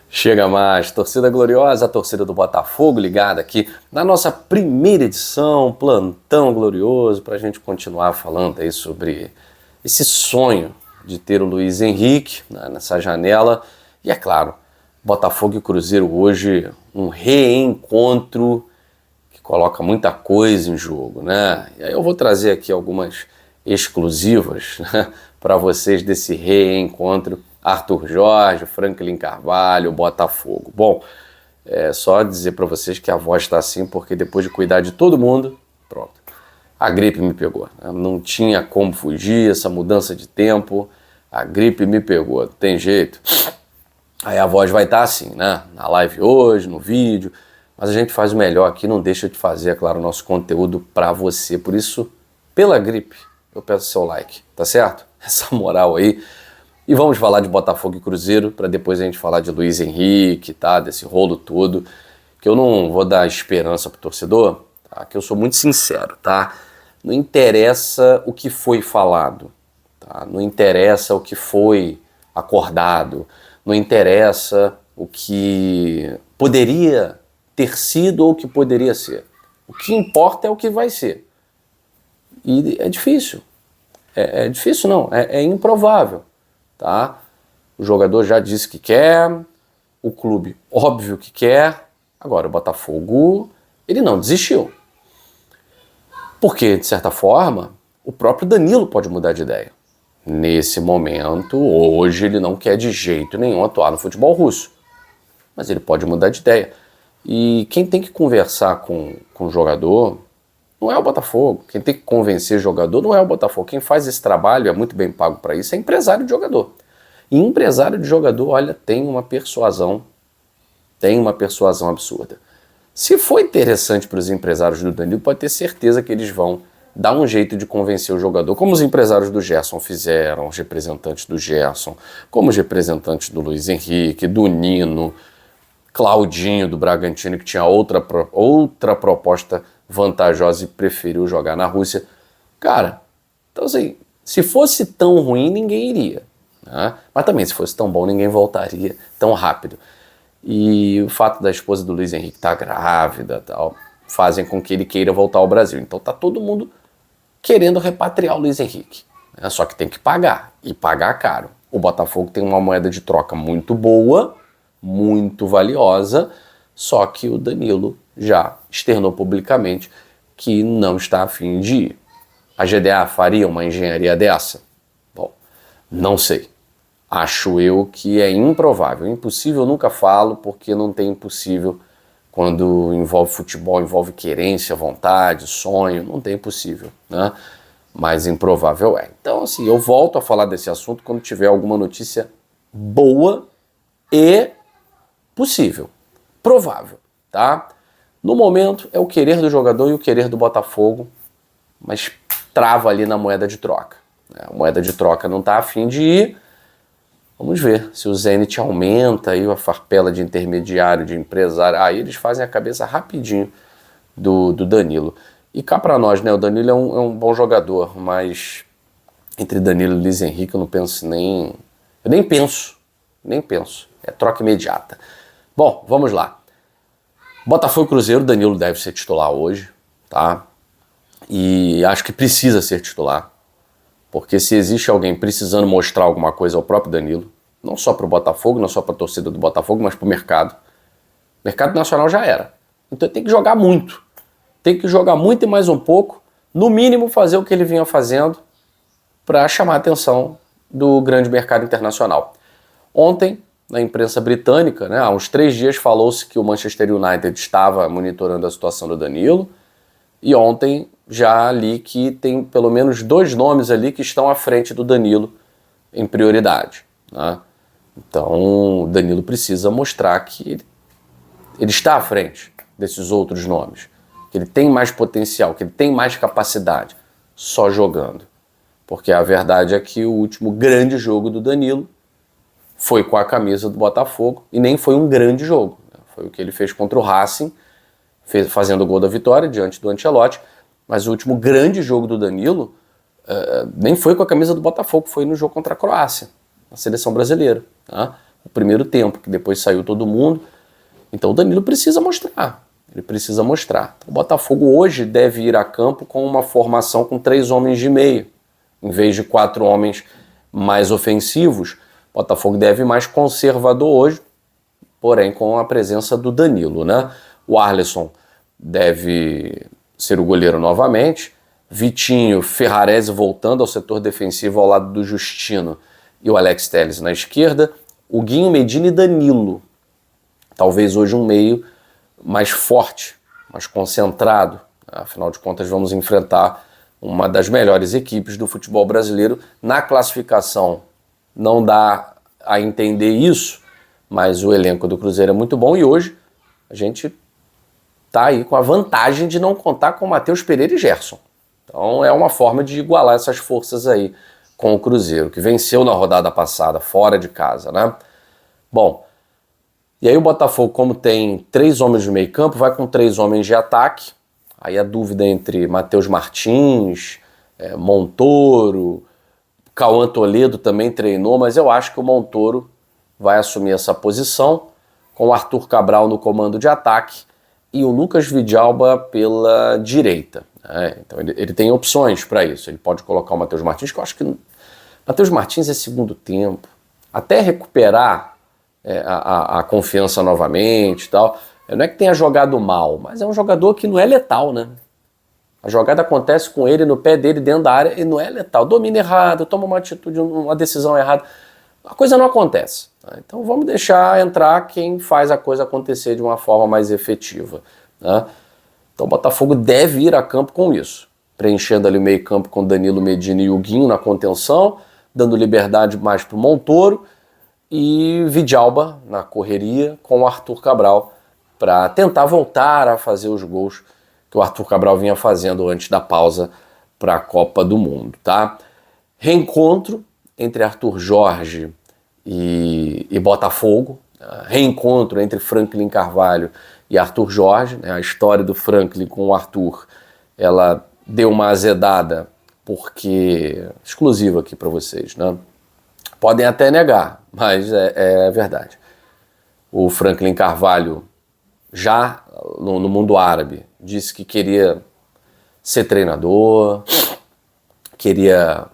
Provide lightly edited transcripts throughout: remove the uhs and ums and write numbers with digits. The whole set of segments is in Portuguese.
Chega mais, torcida gloriosa, a torcida do Botafogo ligada aqui na nossa primeira edição, plantão glorioso, para a gente continuar falando aí sobre esse sonho de ter o Luiz Henrique nessa janela. E é claro, Botafogo e Cruzeiro hoje, um reencontro que coloca muita coisa em jogo, né? E aí eu vou trazer aqui algumas exclusivas, né, para vocês desse reencontro. Arthur Jorge, Franklin Carvalho, Botafogo. Bom, é só dizer para vocês que a voz está assim porque depois de cuidar de todo mundo, pronto, a gripe me pegou. Não tinha como fugir, essa mudança de tempo, a gripe me pegou, não tem jeito. Aí a voz vai estar assim, né? Na live hoje, no vídeo, mas a gente faz o melhor aqui, não deixa de fazer, é claro, o nosso conteúdo para você. Por isso, pela gripe, eu peço seu like, tá certo? Essa moral aí. E vamos falar de Botafogo e Cruzeiro, para depois a gente falar de Luiz Henrique, tá? Desse rolo todo, que eu não vou dar esperança pro torcedor, tá? Que eu sou muito sincero, tá? Não interessa o que foi falado, tá? Não interessa o que foi acordado, não interessa o que poderia ter sido ou o que poderia ser. O que importa é o que vai ser. E é difícil. É difícil não, é improvável. Tá? O jogador já disse que quer, o clube óbvio que quer, agora o Botafogo ele não desistiu. Porque, de certa forma, o próprio Danilo pode mudar de ideia. Nesse momento, hoje, ele não quer de jeito nenhum atuar no futebol russo. Mas ele pode mudar de ideia. E quem tem que conversar com o jogador não é o Botafogo. Quem tem que convencer o jogador não é o Botafogo. Quem faz esse trabalho, é muito bem pago para isso, é empresário de jogador. E empresário de jogador, olha, tem uma persuasão absurda. Se for interessante para os empresários do Danilo, pode ter certeza que eles vão dar um jeito de convencer o jogador, como os empresários do Gerson fizeram, os representantes do Gerson, como os representantes do Luiz Henrique, do Nino, Claudinho do Bragantino, que tinha outra proposta vantajosa e preferiu jogar na Rússia. Cara, então assim, se fosse tão ruim, ninguém iria. Né? Mas também, se fosse tão bom, ninguém voltaria tão rápido. E o fato da esposa do Luiz Henrique estar grávida tal, fazem com que ele queira voltar ao Brasil. Então tá todo mundo querendo repatriar o Luiz Henrique. Né? Só que tem que pagar, e pagar caro. O Botafogo tem uma moeda de troca muito boa, muito valiosa, só que o Danilo já externou publicamente que não está a fim de ir. A GDA faria uma engenharia dessa? Bom, não sei. Acho eu que é improvável. Impossível eu nunca falo, porque não tem impossível quando envolve futebol, envolve querência, vontade, sonho, não tem impossível, né? Mas improvável é. Então, assim, eu volto a falar desse assunto quando tiver alguma notícia boa e possível, provável, tá? No momento é o querer do jogador e o querer do Botafogo, mas trava ali na moeda de troca. A moeda de troca não está a fim de ir. Vamos ver se o Zenit aumenta aí a farpela de intermediário, de empresário. Aí eles fazem a cabeça rapidinho do Danilo. E cá para nós, né? O Danilo é um bom jogador, mas entre Danilo e Luiz Henrique eu não penso nem... Eu nem penso. É troca imediata. Bom, vamos lá. Botafogo e Cruzeiro, Danilo deve ser titular hoje, tá? E acho que precisa ser titular. Porque se existe alguém precisando mostrar alguma coisa ao próprio Danilo, não só para o Botafogo, não só para a torcida do Botafogo, mas para o mercado. O mercado nacional já era. Então tem que jogar muito. Tem que jogar muito e mais um pouco, no mínimo fazer o que ele vinha fazendo para chamar a atenção do grande mercado internacional. Ontem, na imprensa britânica, né, há uns 3 dias falou-se que o Manchester United estava monitorando a situação do Danilo, e ontem já li que tem pelo menos 2 nomes ali que estão à frente do Danilo em prioridade. Né? Então o Danilo precisa mostrar que ele está à frente desses outros nomes, que ele tem mais potencial, que ele tem mais capacidade, só jogando. Porque a verdade é que o último grande jogo do Danilo foi com a camisa do Botafogo, e nem foi um grande jogo. Foi o que ele fez contra o Racing, fazendo o gol da vitória diante do Ancelotti, mas o último grande jogo do Danilo nem foi com a camisa do Botafogo, foi no jogo contra a Croácia, na seleção brasileira. Tá? o primeiro tempo, que depois saiu todo mundo. Então o Danilo precisa mostrar. Ele precisa mostrar. O Botafogo hoje deve ir a campo com uma formação com 3 homens de meio. Em vez de 4 homens mais ofensivos, o Botafogo deve ir mais conservador hoje, porém com a presença do Danilo, né? O Arleson deve ser o goleiro novamente. Vitinho, Ferrarese voltando ao setor defensivo ao lado do Justino e o Alex Telles na esquerda. O Guinho, Medina e Danilo. Talvez hoje um meio mais forte, mais concentrado. Afinal de contas, vamos enfrentar uma das melhores equipes do futebol brasileiro. Na classificação não dá a entender isso, mas o elenco do Cruzeiro é muito bom e hoje a gente está aí com a vantagem de não contar com Matheus Pereira e Gerson. Então é uma forma de igualar essas forças aí com o Cruzeiro, que venceu na rodada passada, fora de casa, né? Bom, e aí o Botafogo, como tem 3 homens de meio campo, vai com 3 homens de ataque. Aí a dúvida entre Matheus Martins, Montoro, Cauã Toledo também treinou, mas eu acho que o Montoro vai assumir essa posição, com o Arthur Cabral no comando de ataque e o Lucas Vidalba pela direita. Então ele tem opções para isso. Ele pode colocar o Matheus Martins, que eu acho que Matheus Martins é segundo tempo. Até recuperar a confiança novamente e tal. Não é que tenha jogado mal, mas é um jogador que não é letal, né? A jogada acontece com ele, no pé dele, dentro da área, e não é letal. Domina errado, toma uma atitude, uma decisão errada. A coisa não acontece. Tá? Então vamos deixar entrar quem faz a coisa acontecer de uma forma mais efetiva. Né? Então o Botafogo deve ir a campo com isso. Preenchendo ali o meio campo com Danilo, Medina e Huguinho na contenção, dando liberdade mais para o Montoro, e Vidalba na correria com o Arthur Cabral para tentar voltar a fazer os gols que o Arthur Cabral vinha fazendo antes da pausa para a Copa do Mundo, tá? Reencontro entre Arthur Jorge e Botafogo, reencontro entre Franklin Carvalho e Arthur Jorge, né? A história do Franklin com o Arthur, ela deu uma azedada porque exclusiva aqui para vocês, né? Podem até negar, mas é verdade. O Franklin Carvalho, já no mundo árabe, disse que queria ser treinador, queria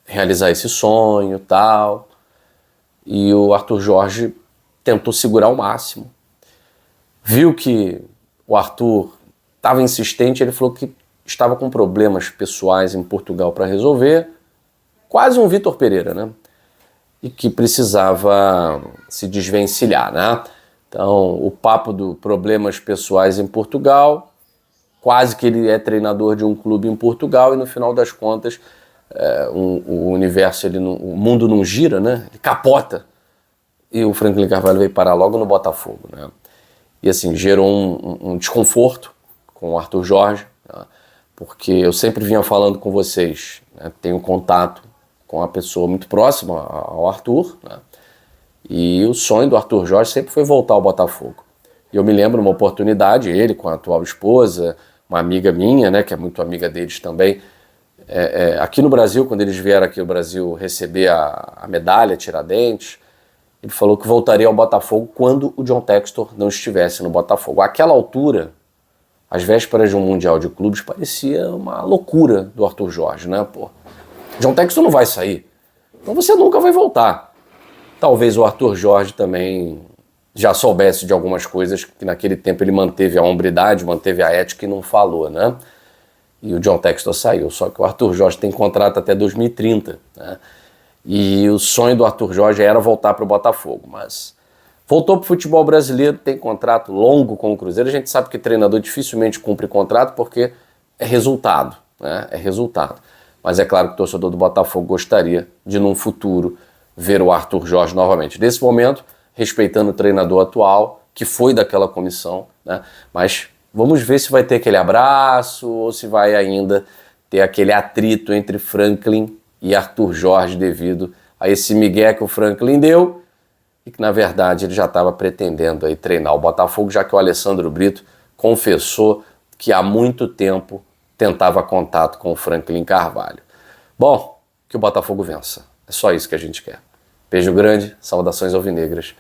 realizar esse sonho e tal. E o Arthur Jorge tentou segurar ao máximo. Viu que o Arthur estava insistente, ele falou que estava com problemas pessoais em Portugal para resolver. Quase um Vitor Pereira, né? E que precisava se desvencilhar, né? Então, o papo do problemas pessoais em Portugal, quase que ele é treinador de um clube em Portugal e no final das contas o universo, o mundo não gira, né? Ele capota. E o Franklin Carvalho veio parar logo no Botafogo, né? E assim, gerou um desconforto com o Arthur Jorge, né? Porque eu sempre vinha falando com vocês, né? Tenho contato com uma pessoa muito próxima ao Arthur, né? E o sonho do Arthur Jorge sempre foi voltar ao Botafogo. E eu me lembro uma oportunidade, ele com a atual esposa, uma amiga minha, né, que é muito amiga deles também, aqui no Brasil, quando eles vieram aqui no Brasil receber a medalha Tiradentes, ele falou que voltaria ao Botafogo quando o John Textor não estivesse no Botafogo. Àquela altura, às vésperas de um Mundial de Clubes, parecia uma loucura do Arthur Jorge, né, pô? John Textor não vai sair, então você nunca vai voltar. Talvez o Arthur Jorge também já soubesse de algumas coisas que naquele tempo ele manteve a hombridade, manteve a ética e não falou, né? E o John Textor saiu, só que o Arthur Jorge tem contrato até 2030, né? E o sonho do Arthur Jorge era voltar para o Botafogo, mas voltou para o futebol brasileiro, tem contrato longo com o Cruzeiro. A gente sabe que treinador dificilmente cumpre contrato porque é resultado, né? É resultado. Mas é claro que o torcedor do Botafogo gostaria de, num futuro, ver o Arthur Jorge novamente. Nesse momento, respeitando o treinador atual, que foi daquela comissão, né? Mas vamos ver se vai ter aquele abraço ou se vai ainda ter aquele atrito entre Franklin e Arthur Jorge devido a esse migué que o Franklin deu e que, na verdade, ele já estava pretendendo aí treinar o Botafogo, já que o Alessandro Brito confessou que há muito tempo tentava contato com o Franklin Carvalho. Bom, que o Botafogo vença. É só isso que a gente quer. Beijo grande, saudações alvinegras